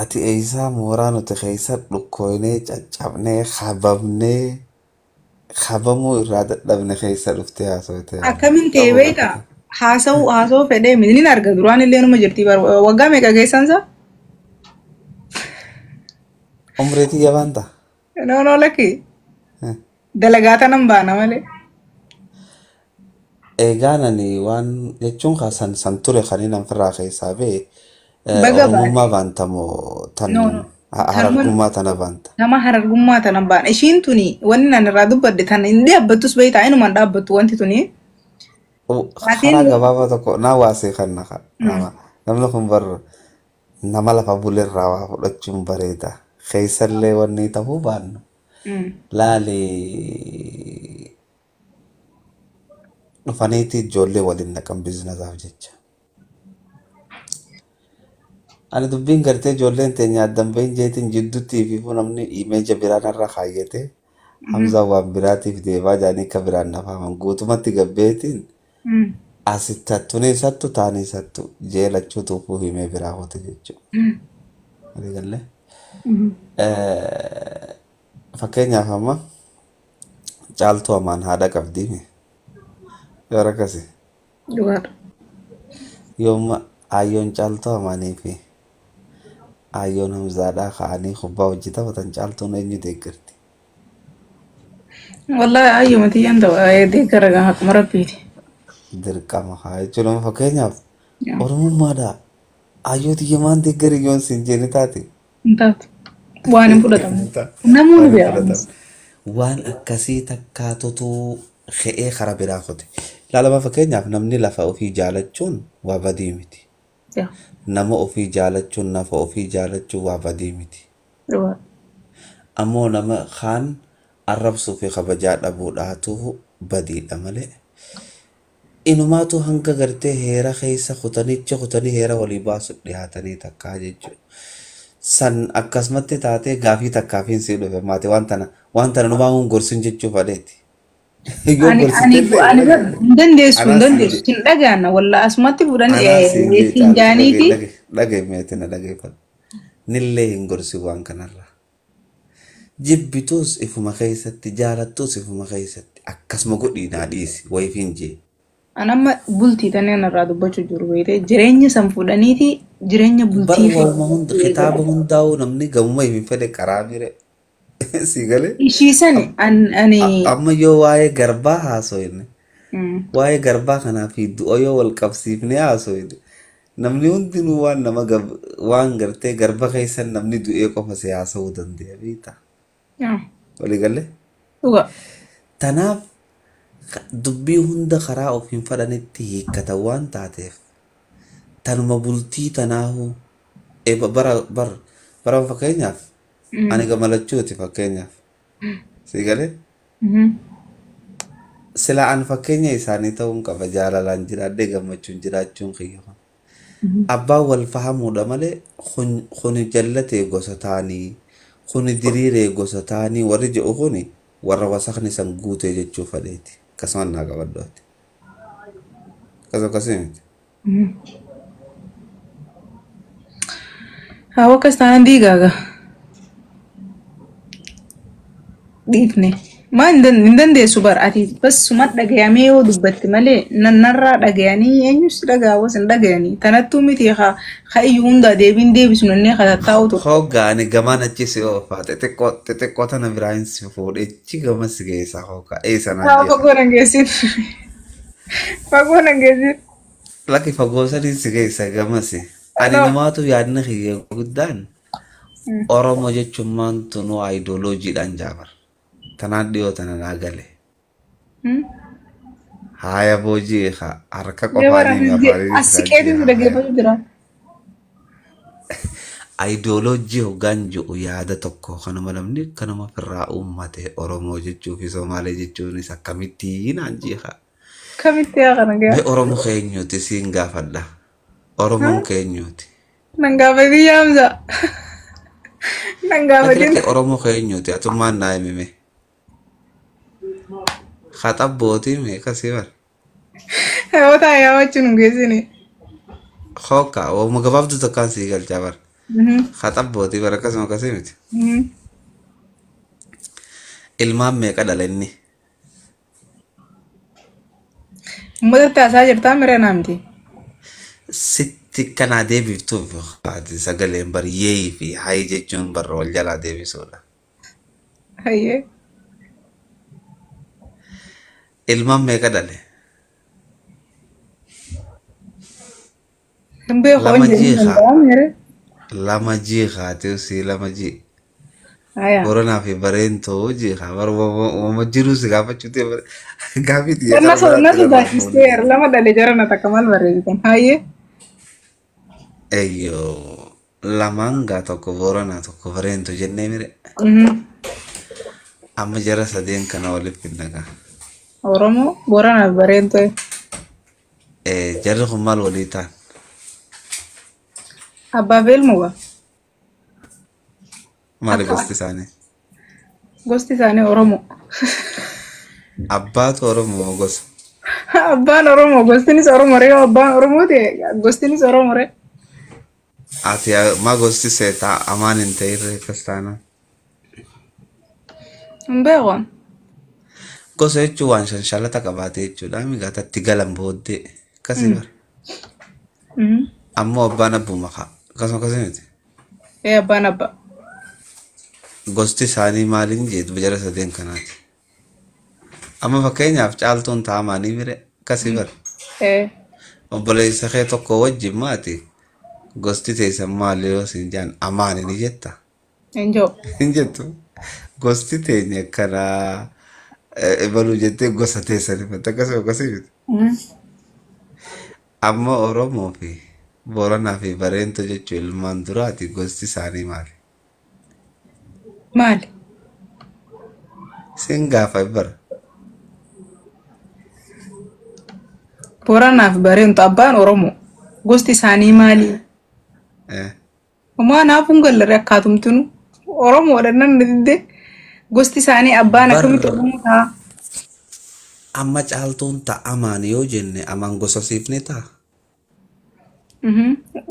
ati eeysaa mooraa nuti keessa dhukkoynee caccabnee habamnee habamuu irraa dadhabne keessa dhuftee haasofte Akkamiin ta'e qabu beektaa? gabbate. Haasa'uu fedhee miti ni arga duraan illee numa jirti waggaa meeqa geessansa? Umreetii jabaan ta'a. Noonoo lakki dalagaa tanan baana malee. Eegaan ani waan jechuun san ture kan inni ofirraa keessaa ba'e Baga baate. Oromummaa baantamoo tan Noonoo. Tanuma harargummaa tana baanta. nama harargummaa tanan baana. Ishiin tuni wanni nan irraa dubbadde tan hin dhaabbattus beektaa inumaan dhaabbattu wanti tuni. Maatiin Karaa gabaabaa tokko naa waasee kan namni kun bar nama lafa buleerraa waa fudhachuun bareeda. Keessallee wanni ta'uu baannu. Laalee dhufaniiti ijoollee waliin naqan biizinasaaf jecha. Ani dubbiin gartee ijoolleen teenya addan bahin jeetiin jidduutti fi namni imeeja biraan irra kaayyate Hamzaa waan biraatiif deemaa jaanii akka biraan nafaman guutumatti gabbeetiin asitti hattuun sattu taanii sattu jeelachuu tuufuu himee biraa hote jechuudha. Waliigalee. Fakkeenyaaf amma caaltuu hamaan haadha qabdiimi. Yoo rakkasi dhugaadha. yooma ayyoon caaltuu hamaanii fi ayyoon Hamzaadhaa ka'anii kubbaa hojii taphatan caaltuun eenyu deeggarti. Wallahi ayyuma tiyyaan ta'u deeggara gaa akkuma rabbiiti. Dirqama haa jechuun fakkeenyaaf Oromummaadhaa ayyoo tiyyamaan deeggari yoon siin jeeni taate. Hin taatu. Waan hin fudhatamu. Namoonni beekamu. Waan akkasii takkaatutu fe'ee karaa biraa qote. Ilaalama fakkeenyaaf namni lafa ofii jaalachuun waa badii miti. Nama ofii jaalachuun nafa ofii jaalachuun waa badii miti. Ammoo nama kaan arrabsuu fi kabajaa dhabuudhaatu badiidha malee. Inumaatu hanga gartee heera keessa kutanii heera walii baasuuf dhiyaatanii takkaa jechuudha. San akkasumatti taatee gaafii takkaafiin sii dhufe maate waan tana numaan gorsin jechuuf adeeti. Ani dandeessu hin dhagaana walla asumatti fuudhanii siin jaaniiti. Dhageeffate na dhageeffatu. Nillee hin gorsi waan kanarraa. Jibbituus ifuma keessatti jaalattuus ifuma keessatti akkasuma godhiinaa dhiisi wayifiin jee. Anamma bultii tanneen irraa dubbachuu jiru beekte jireenya san fuudhaniiti jireenya bultii. Kitaaba hundaa'uu namni gamuma hin fedhe karaa mire. Si galee? Ishiisani ani. Amma yoo waa'ee garbaa haasofne waa'ee garbaa kanaa fi du'a yoo wal qabsiifne haasofne namni hundinuu waan gartee garba keessan namni du'ee qofa si haasa'uu danda'a beektaa? Waliigalee? Dhuga. Tanaaf dubbii hunda karaa ofiin fadhanitti hiikkatan waan taateef tanuma bultii tanaahu bara fakkeenyaaf ani gamalachuuti fakkeenyaaf si galee sila an fakkeenya isaanii ta'uun qaba jaalalaan jiraadhee gammachuun jiraachuun kiyyaman abbaan wal fahamuudha malee kuni jallatee gosa taanii kuni diriiree gosa taanii warri jedhu kuni warra wasaqni san guutee jechuu fadheeti. Kasuman naa qabaddooti. Akkasii miti. Haa akkas taanaan diigaaga. Dhiifne. Maa hin dandeessu bara ati basuma dhagayamee yoo dubbatti malee narraa dhagayanii eenyus dhagaawwas hin dhagayanii. Tanattuu miti iyyuu hundaa deebiin deebisu nannee taa'utu. Hoggaani gamaan achi si oofaa xixiqqoo tana biraan si fuudhee achi gama si geessaa hoggaa eessa naan jechuudha. Fagoo nan geessin. Fagoo nan geessin. Lakki fagoo sanii si geessa gamasi. Ani namaatu yaadna kiyya guddaan Oromoo jechuun maantu nu aayidoloojiidhaan jaabar. Tanaan dhiyoo tana naa gale. Haaya boojii harka qofaanii afaanii. Asiqeetiin dhaggeeffatu jira. Aayidoloojii hoggaan jiru yaada tokko kanuma namni kanuma firraa uummate Oromoo jechuu fi Somaalee jechuunis akkamittiin anjiiha. Kamitti yaa kana gaa? Oromoo keenyuuti siin gaafadha. Oromoon keenyuuti. Nan gaafadhi yaamsa. Nan gaafadhi. Oromoo keenyuuti atummaan naa himime. Khaxabbootii meeqa si bar? Yoo taa'ee yaamachuun hin geessine. Hooka ooma gabaabduu takkaan sii galchaa bar. Khaxabbooti bara akkasuma akkasii miti. Mhm. Ilmaan meeqa dhala inni? Uummata taasaa jirtaa miree naamti. Sitti kanaa deebiftuuf baati sagaleen baryee fi hayi jechuun barra wal jalaa deebisuudha. Hayyee. Ilmaan meeqa dhale? Hin beeku Lama hin jiha. danda'amu miree. Lama jiha si lama ji. Haya. Boronaa fi bareentoo jiha. Wama jiru si gaafachuuti gaafii xiyya Na kana biraatti sodaachisteera lama dhalee jara na takka maal barreessitan. Hayyee. Eeyyoo lamaan gaa tokko boronaa tokko bareentoo jennee mire. Amma jara sadeen kana waliif finnagaa. Oromoo Booranaa fi Bareentoo. Jarri kun maal walii ta'an? Abbaa fi ilmoo gaa. Maali gosti isaanii? Gosti isaanii Oromoo. Abbaatu Oromoo moo gosa? Abbaan Oromoo gostinis Oromoo ree abbaan Oromoo ta'e gostinis Oromoo ree. Ati maa gosti seetaa amaan hin ta'irree akkas taanaan? Hin beeku. Gosa jechuun waan shanshalata qabaate jechuudha. Migaatatti galan booddee akkasii bara. Ammoo abbaan abbuu makaa akkasuma akkasii miti. Abbaan abbaa. Gosti isaanii maaliin jedhu jara sadeen kanaati. Amma fakkeenyaaf caaltuun taa'amanii mire akkasii bara. Obboleessa kee tokko wajjin maati gosti teessan maali yoo siin jaan amaani ni jetta. Hin jettu. Gosti teenya akkanaa ebaluu jettee gosa teessanii fatta akkasuma akkasii miti. Amma Oromoo fi Booranaa fi Bareentoo jechuun ilmaan duraati gosti isaanii maali? Maali? Siin gaafa bara. Booranaa fi Bareentoo abbaan Oromoo gosti isaanii maali? Homaa naaf hin gallarre akkaatumtinu Oromoodha nan didde gosti isaanii abbaan akkamitti Oromoo ta'a? Amma caaltuun ta'amaan yoo jenne amaan gosa siifne ta'a.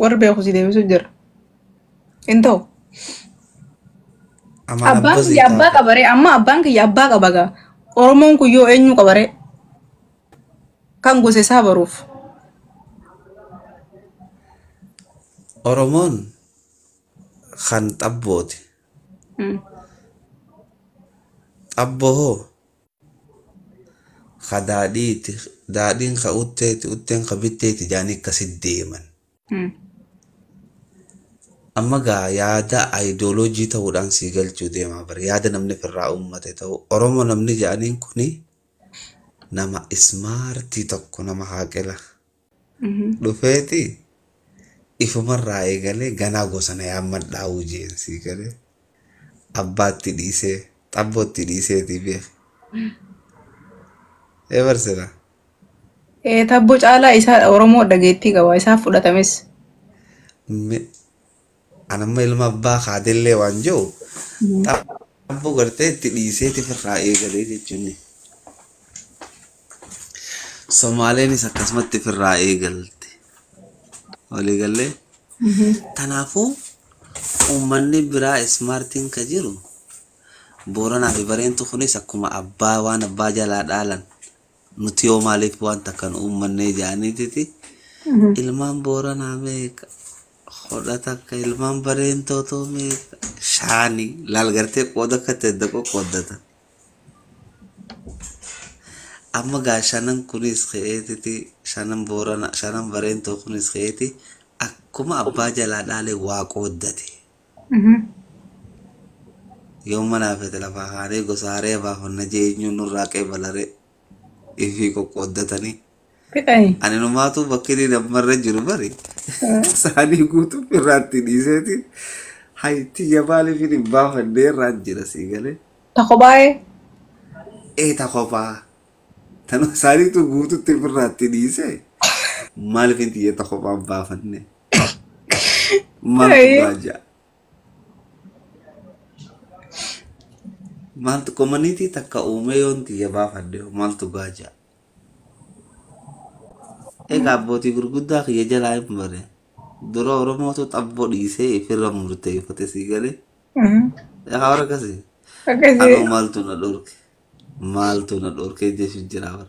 Warri beeku si deebisu jira. Hin ta'u. Abbaan kiyya abbaa qabaree amma abbaan kiyya abbaa qaba gaa. Oromoon kun yoo eenyu qabaree kan gosa isaa baruuf. Oromoon kan xabbooti. Xabboo hoo ka daadhiiti daadhiin ka utteeti utteen ka bitteeti jaanii akkasit deeman. Amma gaa yaada ayidooloojii ta'uudhaan sii galchuu deemaa bara yaada namni firraa uummate ta'u Oromoo namni jedhaniin kuni nama ismaartii tokko nama haaqila dhufeeti ifumarraa eegalee ganaa gosana yaammadhaa wujeensii galee abbaatti dhiisee xabbootti dhiiseetii beeku. Eebarsina. Tabboo caalaa isaa Oromoo dhageettii qaba isaa fudhatames. Anamma ilma abbaa kaadellee waan jiru tabboo gartee itti dhiiseeti firraa eegalee jechuun. Somaaleenis akkasumatti firraa eegalte. Walii gallee. Kanaafuu uummanni biraa ismaartiin ka jiru Booranaa fi Bareentoo kunis akkuma abbaa waan abbaa jalaa dhaalan nuti yoo maaliif waan takkan uummannee jaaniititi ilmaan Booranaa meeqa hodha takka ilmaan Bareentoo meeqa shaanii laal gartee qooda akka ta'e qoqqooddatan. Amma gaa shanan kunis ka'eetiti shanan Booranaa shanan Bareentoo kunis ka'eeti akkuma abbaa jalaa dhaale waa qooddate. Yoo manaa fete lafaa haaree gosa haaree baafannaa jeenyuun nurraa qeebalaree ifii qoqqooddatanii. Ani numaatu bakki inni nammarra jiru bari isaanii guutuu irraatti dhiiseeti haytiyya maaliif hin baafannee irraan jira sii galee. Takko baay'ee. Takophaa. Tanuu isaaniitu guututti irraatti dhiisee maaliif hin xiyya takophaan baafannee. Maaltu baajaa. Maaltu community takka uume yoon xiyya baafannee maaltu baajaa. Egaa abbootii gurguddaa kiyya jalaa hin bare. dura Oromootu xabboo dhiisee ifirra murteeffate sii galee. Mhm. Yaa warra akkasii. Anoo Akkasii. maaltu na dhorke? Maaltu na dhorke jechuun jira bara.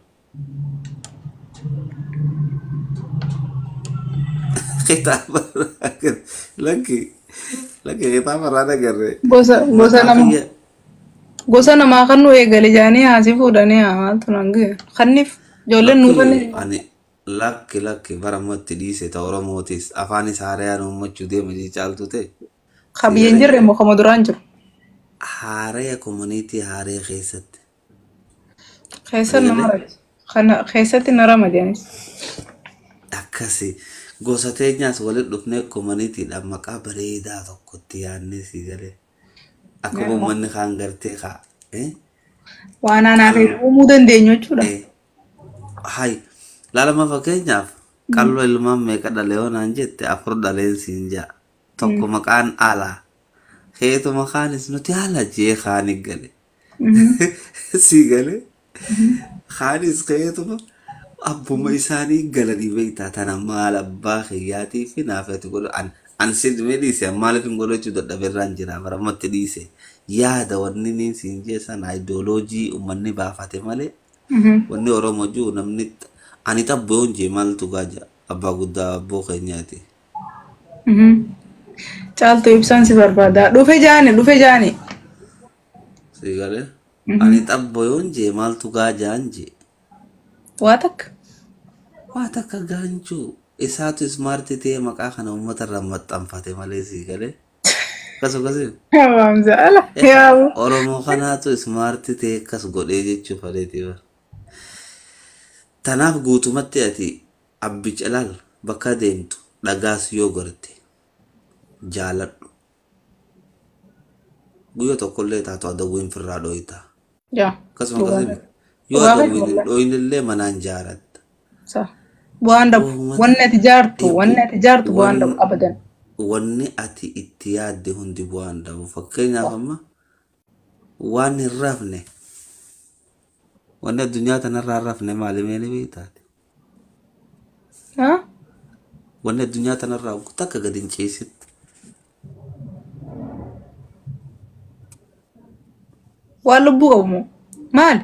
Kitaaba lakki kitaaba irraa nagarree. Gosa Maqaa nama. kiyya Gosa namaa kan nu eegale jaanii haasii fuudhanii maaltu nan ga'e. Kanniif ijoolleen nuu kan ani lakki baramatti dhiise ta Oromootis afaan isaa haarayaan uummachuu deema caaltu ta'e. Si qabiyyeen galee jirre immoo kama duraan jiru. haaraya komuniitii haaraya keessatti. Keessa Si nama galee raji. Kana keessatti na ramadeenis. akkasii gosa teenyaas walitti dhufnee komuniitiidhaan maqaa bareedaa tokkotti yaadnee si galee. Akkuma uummanni kaan gartee kaa. Waan anaaf Qallo. uumuu dandeenyu jechuudha. Hai. Laalama fakkeenyaaf qalloo ilmaan meeqa dhale yoo naan jette 4 dhaleen siin ja'a. Tokko maqaan alaa. Heetu maqaanis nuti haala jee kaani gale. Si gale. Kaanis heetuma abbuma isaanii galanii beektaa tana maal abbaa kiyyaatii fi naafati godhu an sidmee dhiise maaliif hin godhachuu dadhabeerraan jira baramatti dhiise yaada wanni niin siin jeessan aayidooloojii uummanni baafate malee wanni Oromoo jiru namni ani xabboon jee maaltu gaaja abbaa guddaa abboo keenyaati. Caaltuu ibsaan si barbaada. Dhufe jaani. Si galee ani xabboon jee maaltu gaajaan jee Waa takka. waa takka gaanchuu isaatu ismaartii ta'e maqaa kana uummata irraa maxxanfate malee si galee akkasuma. Hawaamsa ala yaabu. Oromoo kanaatu ismaartii ta'e akkas godhee jechuuf aleeti bara. Tanaaf guutumatti ati abbi calaal bakka deemtu dhagaas yoo garte jaaladhu. Guyyaa tokkollee taatu adawwiin firraa dhooyita. Yaa. Akkasuma yoo adawwiin hin dhooyinillee manaan jaalatta. Bu'aan dhabu. Wanni ati jaartu bu'aan dhabu abadan. Wanni ati itti yaadde hundi bu'aan dhabu. Fakkeenyaaf amma waan hin rafne wanni addunyaa tanarraa hin rafne maali meeni beektaati. Wanni addunyaa tanarraa takka gadi hin ceesitti. Waan lubbuu qabu moo maali?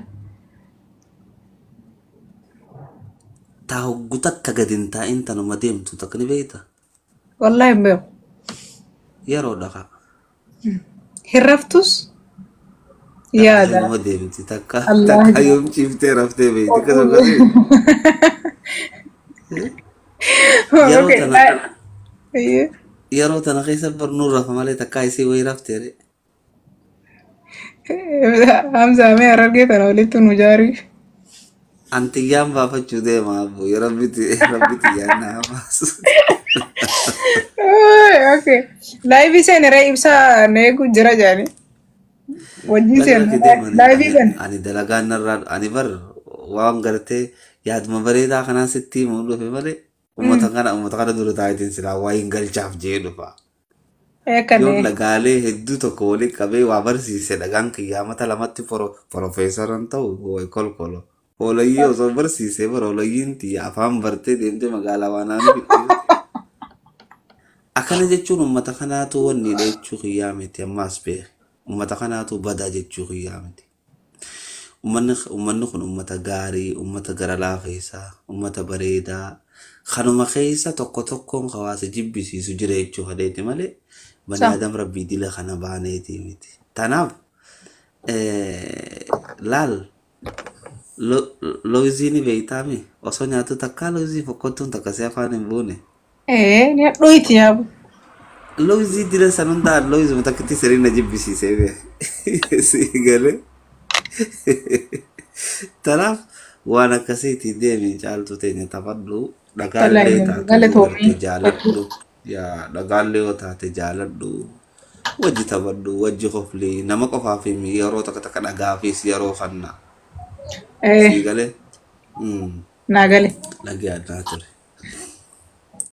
Taa hoggu takka gadi hin taa'in tanuma deemtu takka ni beekta. Wallaahi hin beeku. Yeroo dhaqa. Hin raftus yaada. Nama deemti takka yoom ciiftee raftee beekti. Akkasuma yeroo tana keessa barnuu rafa malee takka isii wayii rafteere. Hamza mee argee tana walitti nu jaarii. Antiyyaan baafachuu deema abbo yoo rabbiti yaannaa baasu. Okay. Live seeniree ibsaa neegu jira jaani. Wajjin seeniree live kan. Ani dalagaan narraa ani bar waan gartee yaaduma bareedaa kanaa sitti himuu dhufe malee uummata kana dura taayitiin silaa waa hin galchaaf jee dhufa. Yoon dhagaalee hedduu tokko walii qabee waa barsiise dhagaan kiyyaamata lamatti profeesaran ta'u kolkolo. Olayyii osoo barsiisee bara olayyiin tiyya afaan bartee deemtee magaalaa waan aanu akkana jechuun uummata kanaatu wanni jechuu kiyyaa miti ammaas beeke. Uummata kanaatu badaa jechuu kiyyaa miti. Uummanni kun uummata gaarii, uummata gara laafeessaa, uummata bareedaa kanuma keessa tokko tokkoon hawaasa jibbisiisu jira jechuu hadeeti malee bani adam rabbii dila kana baaneeti miti. Tanaaf laal looziin beeytaame osoo nyaatu takkaa looziin fokkottuun takka si afaan hin buune. Ni dhoyti yaabu. Loozii dila san hundaan loozii mutakkatti sirriina jibbisiisee bee si galee. Tanaaf waan akkasiitiin deemee caaltu teenya taphadhu dhagaallee taate jaaladhu. Dhagaallee yoo taate jaaladhu. Wajji taphadhu wajji qofli nama qofaaf yeroo takka dhagaafis yeroo kannaa. Si galee. Naa galee. Dhagee addaa ture.